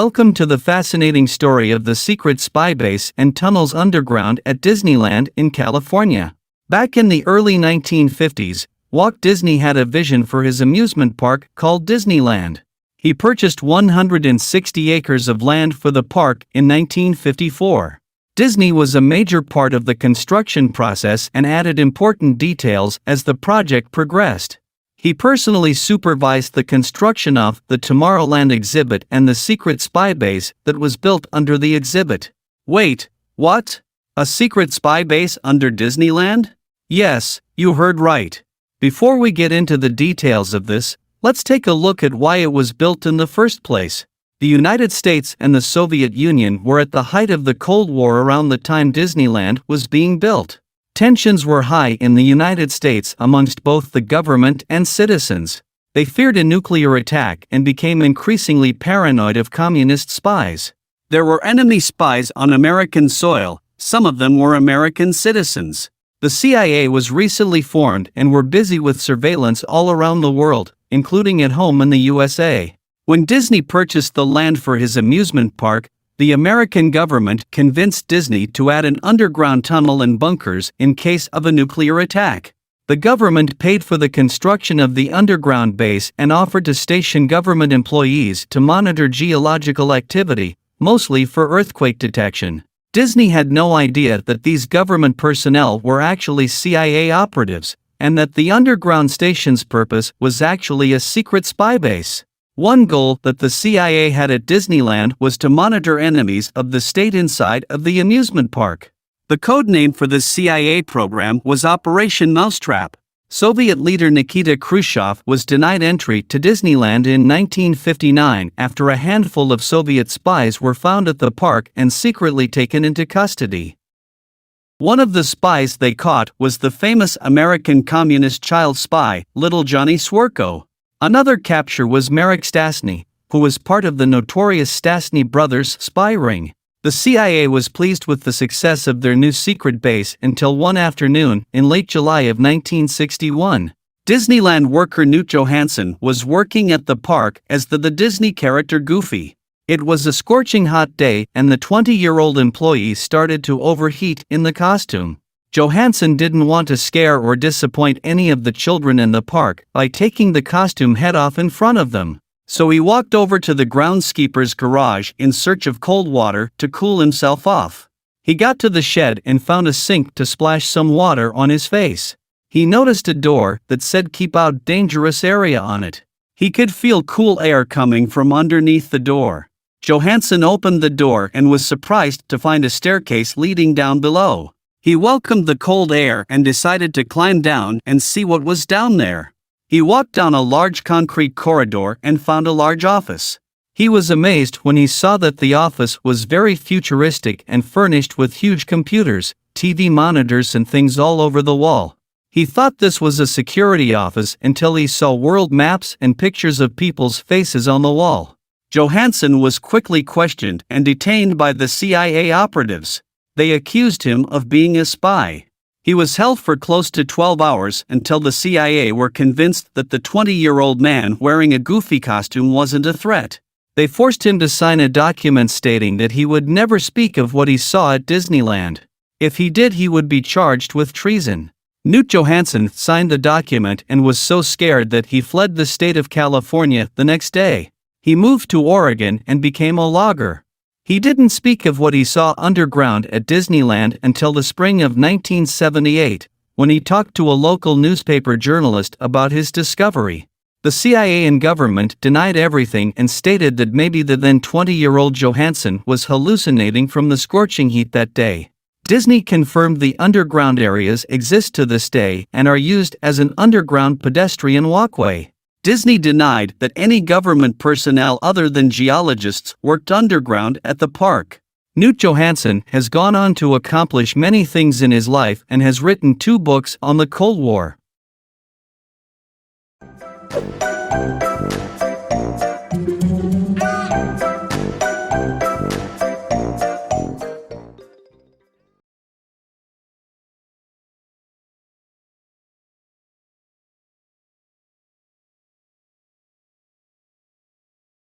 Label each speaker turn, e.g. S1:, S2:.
S1: Welcome to the fascinating story of the secret spy base and tunnels underground at Disneyland in California. Back in the early 1950s, Walt Disney had a vision for his amusement park called Disneyland. He purchased 160 acres of land for the park in 1954. Disney was a major part of the construction process and added important details as the project progressed. He personally supervised the construction of the Tomorrowland exhibit and the secret spy base that was built under the exhibit. Wait, what? A secret spy base under Disneyland? Yes, you heard right. Before we get into the details of this, let's take a look at why it was built in the first place. The United States and the Soviet Union were at the height of the Cold War around the time Disneyland was being built. Tensions were high in the United States amongst both the government and citizens. They feared a nuclear attack and became increasingly paranoid of communist spies. There were enemy spies on American soil, some of them were American citizens. The CIA was recently formed and were busy with surveillance all around the world, including at home in the USA. When Disney purchased the land for his amusement park, the American government convinced Disney to add an underground tunnel and bunkers in case of a nuclear attack. The government paid for the construction of the underground base and offered to station government employees to monitor geological activity, mostly for earthquake detection. Disney had no idea that these government personnel were actually CIA operatives, and that the underground station's purpose was actually a secret spy base. One goal that the CIA had at Disneyland was to monitor enemies of the state inside of the amusement park. The code name for this CIA program was Operation Mousetrap. Soviet leader Nikita Khrushchev was denied entry to Disneyland in 1959 after a handful of Soviet spies were found at the park and secretly taken into custody. One of the spies they caught was the famous American communist child spy, Little Johnny Swerko. Another capture was Marek Stasny, who was part of the notorious Stasny brothers spy ring. The CIA was pleased with the success of their new secret base until one afternoon, in late July of 1961. Disneyland worker Knut Johansson was working at the park as the Disney character Goofy. It was a scorching hot day and the 20-year-old employee started to overheat in the costume. Johansson didn't want to scare or disappoint any of the children in the park by taking the costume head off in front of them. So he walked over to the groundskeeper's garage in search of cold water to cool himself off. He got to the shed and found a sink to splash some water on his face. He noticed a door that said "Keep Out Dangerous Area" on it. He could feel cool air coming from underneath the door. Johansson opened the door and was surprised to find a staircase leading down below. He welcomed the cold air and decided to climb down and see what was down there. He walked down a large concrete corridor and found a large office. He was amazed when he saw that the office was very futuristic and furnished with huge computers, TV monitors and things all over the wall. He thought this was a security office until he saw world maps and pictures of people's faces on the wall. Johansson was quickly questioned and detained by the CIA operatives. They accused him of being a spy. He was held for close to 12 hours until the CIA were convinced that the 20-year-old man wearing a Goofy costume wasn't a threat. They forced him to sign a document stating that he would never speak of what he saw at Disneyland. If he did, he would be charged with treason. Knut Johansson signed the document and was so scared that he fled the state of California the next day. He moved to Oregon and became a logger. He didn't speak of what he saw underground at Disneyland until the spring of 1978, when he talked to a local newspaper journalist about his discovery. The CIA and government denied everything and stated that maybe the then 20-year-old Johansson was hallucinating from the scorching heat that day. Disney confirmed the underground areas exist to this day and are used as an underground pedestrian walkway. Disney denied that any government personnel other than geologists worked underground at the park. Knut Johansson has gone on to accomplish many things in his life and has written 2 books on the Cold War.